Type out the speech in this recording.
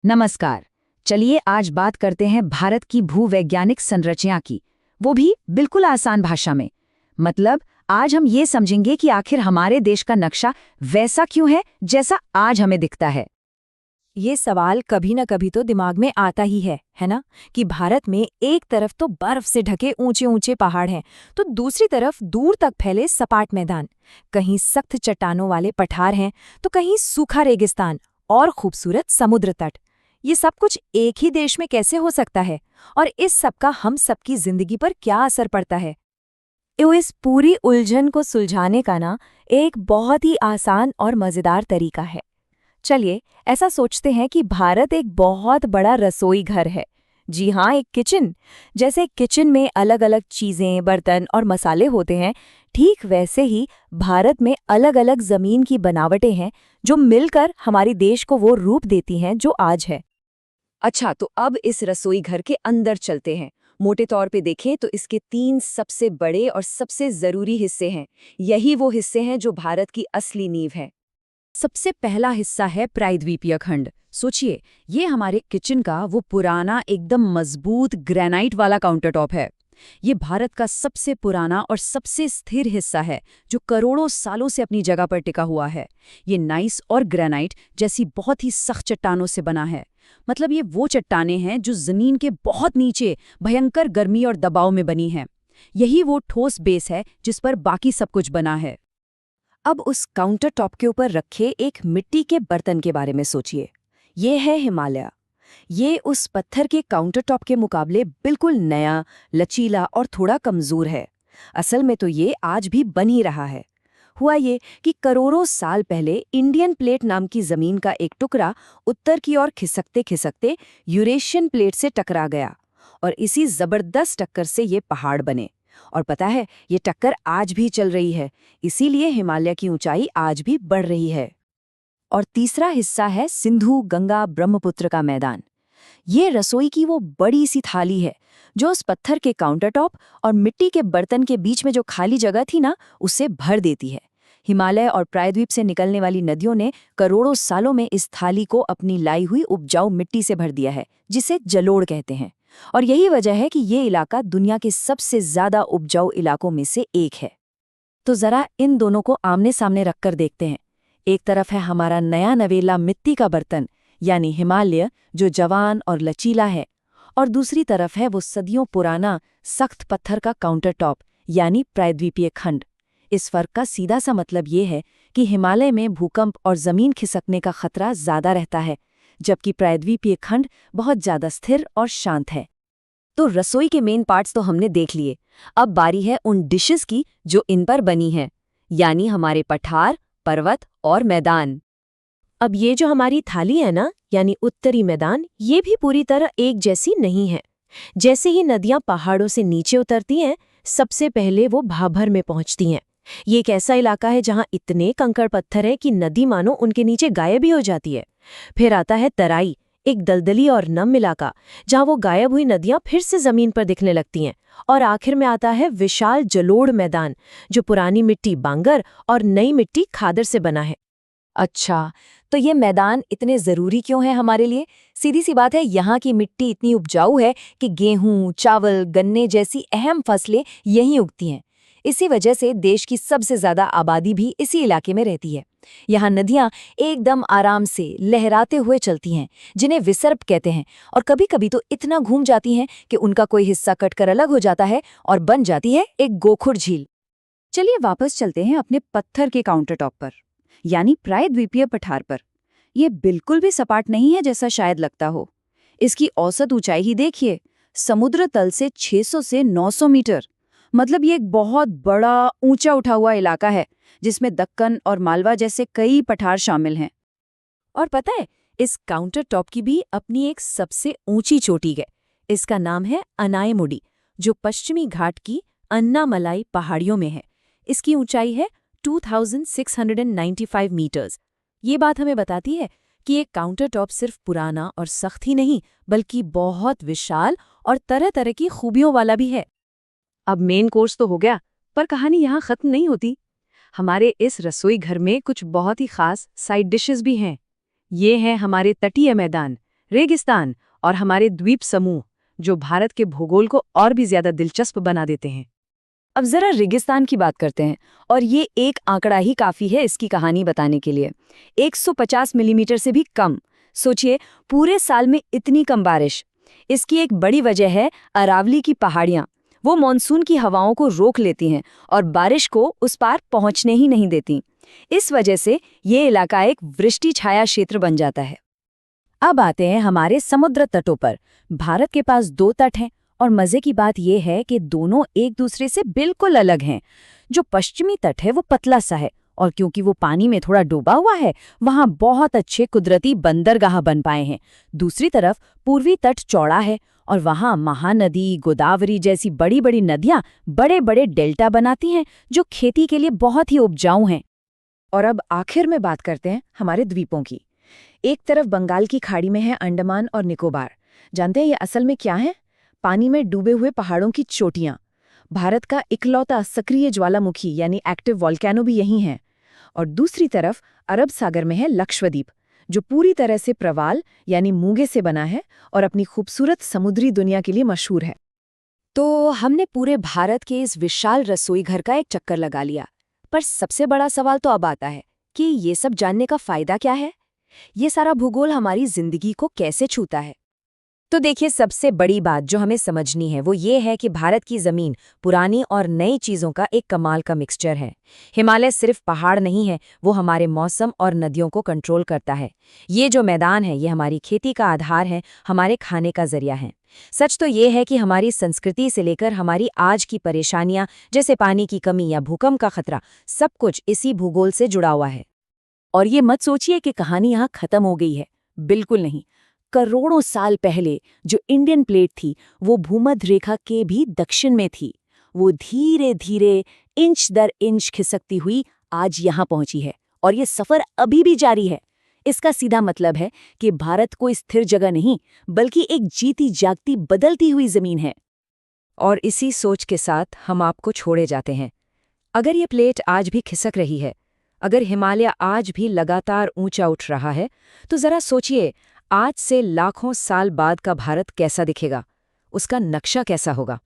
नमस्कार। चलिए आज बात करते हैं भारत की भूवैज्ञानिक संरचना की, वो भी बिल्कुल आसान भाषा में। मतलब आज हम ये समझेंगे कि आखिर हमारे देश का नक्शा वैसा क्यों है जैसा आज हमें दिखता है। ये सवाल कभी न कभी तो दिमाग में आता ही है ना? कि भारत में एक तरफ तो बर्फ से ढके ऊंचे ऊंचे पहाड़ हैं, तो दूसरी तरफ दूर तक फैले सपाट मैदान। कहीं सख्त चट्टानों वाले पठार हैं, तो कहीं सूखा रेगिस्तान और खूबसूरत समुद्र तट। ये सब कुछ एक ही देश में कैसे हो सकता है? और इस सब का हम सबकी जिंदगी पर क्या असर पड़ता है? इस पूरी उलझन को सुलझाने का एक बहुत ही आसान और मजेदार तरीका है। चलिए ऐसा सोचते हैं कि भारत एक बहुत बड़ा रसोई घर है। जी हाँ, एक किचन। जैसे किचन में अलग अलग चीजें, बर्तन और मसाले होते हैं, ठीक वैसे ही भारत में अलग अलग जमीन की बनावटें हैं जो मिलकर हमारे देश को वो रूप देती हैं जो आज है। अच्छा, तो अब इस रसोई घर के अंदर चलते हैं। मोटे तौर पे देखें तो इसके 3 सबसे बड़े और सबसे जरूरी हिस्से हैं। यही वो हिस्से हैं जो भारत की असली नींव है। सबसे पहला हिस्सा है प्रायद्वीपीय खंड। सोचिए, ये हमारे किचन का वो पुराना एकदम मजबूत ग्रेनाइट वाला काउंटरटॉप है। ये भारत का सबसे पुराना और सबसे स्थिर हिस्सा है जो करोड़ों सालों से अपनी जगह पर टिका हुआ है। ये नाइस और ग्रेनाइट जैसी बहुत ही सख्त चट्टानों से बना है। मतलब ये वो चट्टानें हैं जो जमीन के बहुत नीचे भयंकर गर्मी और दबाव में बनी हैं। यही वो ठोस बेस है जिस पर बाकी सब कुछ बना है। अब उस काउंटर टॉप के ऊपर रखे एक मिट्टी के बर्तन के बारे में सोचिए। ये है हिमालय। ये उस पत्थर के काउंटर टॉप के मुकाबले बिल्कुल नया, लचीला और थोड़ा कमजोर है। असल में तो ये आज भी बन ही रहा है। हुआ ये कि करोड़ों साल पहले इंडियन प्लेट नाम की जमीन का एक टुकड़ा उत्तर की ओर खिसकते खिसकते यूरेशियन प्लेट से टकरा गया, और इसी जबरदस्त टक्कर से ये पहाड़ बने। और पता है, ये टक्कर आज भी चल रही है, इसीलिए हिमालय की ऊंचाई आज भी बढ़ रही है। और तीसरा हिस्सा है सिंधु गंगा ब्रह्मपुत्र का मैदान। ये रसोई की वो बड़ी सी थाली है जो उस पत्थर के काउंटरटॉप और मिट्टी के बर्तन के बीच में जो खाली जगह थी ना, उसे भर देती है। हिमालय और प्रायद्वीप से निकलने वाली नदियों ने करोड़ों सालों में इस थाली को अपनी लाई हुई उपजाऊ मिट्टी से भर दिया है, जिसे जलोढ़ कहते हैं। और यही वजह है कि ये इलाका दुनिया के सबसे ज्यादा उपजाऊ इलाकों में से एक है। तो जरा इन दोनों को आमने सामने रखकर देखते हैं। एक तरफ है हमारा नया नवेला मिट्टी का बर्तन यानी हिमालय, जो जवान और लचीला है, और दूसरी तरफ है वो सदियों पुराना सख्त पत्थर का काउंटर टॉप यानी प्रायद्वीपीय खंड। इस फर्क का सीधा सा मतलब ये है कि हिमालय में भूकंप और जमीन खिसकने का खतरा ज्यादा रहता है, जबकि प्रायद्वीपीय खंड बहुत ज्यादा स्थिर और शांत है। तो रसोई के मेन पार्ट्स तो हमने देख लिए। अब बारी है उन डिशेस की जो इन पर बनी हैं, यानी हमारे पठार, पर्वत और मैदान। अब ये जो हमारी थाली है ना, यानी उत्तरी मैदान, ये भी पूरी तरह एक जैसी नहीं है। जैसे ही नदियां पहाड़ों से नीचे उतरती हैं, सबसे पहले वो भाभर में पहुंचती हैं। ये एक ऐसा इलाका है जहां इतने कंकड़ पत्थर हैं कि नदी मानो उनके नीचे गायब ही हो जाती है। फिर आता है तराई, एक दलदली और नम इलाका जहां वो गायब हुई नदियां फिर से जमीन पर दिखने लगती हैं। और आखिर में आता है विशाल जलोढ़ मैदान, जो पुरानी मिट्टी बांगर और नई मिट्टी खादर से बना है। अच्छा, तो ये मैदान इतने ज़रूरी क्यों है हमारे लिए? सीधी सी बात है, यहाँ की मिट्टी इतनी उपजाऊ है कि गेहूं, चावल, गन्ने जैसी अहम फसलें यहीं उगती हैं। इसी वजह से देश की सबसे ज़्यादा आबादी भी इसी इलाके में रहती है। यहाँ नदियाँ एकदम आराम से लहराते हुए चलती हैं, जिन्हें विसर्प कहते हैं, और कभी-कभी तो इतना घूम जाती हैं कि उनका कोई हिस्सा कटकर अलग हो जाता है और बन जाती है एक गोखुर झील। चलिए वापस चलते हैं अपने पत्थर के काउंटरटॉप पर, यानी प्रायद्वीपीय पठार पर। ये बिल्कुल भी सपाट नहीं है जैसा शायद लगता हो। इसकी औसत ऊंचाई ही देखिए, समुद्र तल से 600 से 900 मीटर। मतलब ये एक बहुत बड़ा ऊंचा उठा हुआ इलाका है जिसमें दक्कन और मालवा जैसे कई पठार शामिल हैं। और पता है, इस काउंटर टॉप की भी अपनी एक सबसे ऊंची चोटी है। इसका नाम है अनायमुडी, जो पश्चिमी घाट की अन्नामलाई पहाड़ियों में है। इसकी ऊंचाई है 2695 मीटर्स। ये बात हमें बताती है कि ये काउंटर टॉप सिर्फ पुराना और सख्त ही नहीं, बल्कि बहुत विशाल और तरह तरह की खूबियों वाला भी है। अब मेन कोर्स तो हो गया, पर कहानी यहाँ खत्म नहीं होती। हमारे इस रसोई घर में कुछ बहुत ही खास साइड डिशेस भी हैं। ये हैं हमारे तटीय मैदान, रेगिस्तान और हमारे द्वीप समूह जो भारत के भूगोल को और भी ज्यादा दिलचस्प बना देते हैं। अब जरा रेगिस्तान की बात करते हैं, और ये एक आंकड़ा ही काफी है इसकी कहानी बताने के लिए। 150 मिलीमीटर से भी कम। सोचिए, पूरे साल में इतनी कम बारिश। इसकी एक बड़ी वजह है अरावली की पहाड़ियां। वो मॉनसून की हवाओं को रोक लेती हैं और बारिश को उस पार पहुंचने ही नहीं देती। इस वजह से ये इलाका एक वृष्टि छाया क्षेत्र बन जाता है। अब आते हैं हमारे समुद्र तटों पर। भारत के पास 2 तट हैं, और मजे की बात यह है कि दोनों एक दूसरे से बिल्कुल अलग हैं। जो पश्चिमी तट है वो पतला सा है, और क्योंकि वो पानी में थोड़ा डूबा हुआ है, वहां बहुत अच्छे कुदरती बंदरगाह बन पाए हैं। दूसरी तरफ पूर्वी तट चौड़ा है, और वहां महानदी, गोदावरी जैसी बड़ी बड़ी नदियां बड़े बड़े डेल्टा बनाती हैं, जो खेती के लिए बहुत ही उपजाऊ हैं। और अब आखिर में बात करते हैं हमारे द्वीपों की। एक तरफ बंगाल की खाड़ी में है अंडमान और निकोबार। जानते हैं ये असल में क्या है? पानी में डूबे हुए पहाड़ों की चोटियां। भारत का इकलौता सक्रिय ज्वालामुखी यानी एक्टिव वॉल्केनो भी यही है। और दूसरी तरफ अरब सागर में है लक्षद्वीप, जो पूरी तरह से प्रवाल यानी मूंगे से बना है और अपनी खूबसूरत समुद्री दुनिया के लिए मशहूर है। तो हमने पूरे भारत के इस विशाल रसोई घर का एक चक्कर लगा लिया, पर सबसे बड़ा सवाल तो अब आता है कि ये सब जानने का फायदा क्या है? ये सारा भूगोल हमारी जिंदगी को कैसे छूता है? तो देखिए, सबसे बड़ी बात जो हमें समझनी है वो ये है कि भारत की जमीन पुरानी और नई चीजों का एक कमाल का मिक्सचर है। हिमालय सिर्फ पहाड़ नहीं है, वो हमारे मौसम और नदियों को कंट्रोल करता है। ये जो मैदान है ये हमारी खेती का आधार है, हमारे खाने का जरिया है। सच तो ये है कि हमारी संस्कृति से लेकर हमारी आज की परेशानियां, जैसे पानी की कमी या भूकंप का खतरा, सब कुछ इसी भूगोल से जुड़ा हुआ है। और ये मत सोचिए कि कहानी यहाँ खत्म हो गई है, बिल्कुल नहीं। करोड़ों साल पहले जो इंडियन प्लेट थी वो भूमध्य रेखा के भी दक्षिण में थी। वो धीरे धीरे इंच दर इंच खिसकती हुई आज यहाँ पहुंची है, और ये सफर अभी भी जारी है। इसका सीधा मतलब है कि भारत कोई स्थिर जगह नहीं, बल्कि एक जीती जागती बदलती हुई जमीन है। और इसी सोच के साथ हम आपको छोड़े जाते हैं। अगर ये प्लेट आज भी खिसक रही है, अगर हिमालय आज भी लगातार ऊंचा उठ रहा है, तो जरा सोचिए, आज से लाखों साल बाद का भारत कैसा दिखेगा? उसका नक्शा कैसा होगा?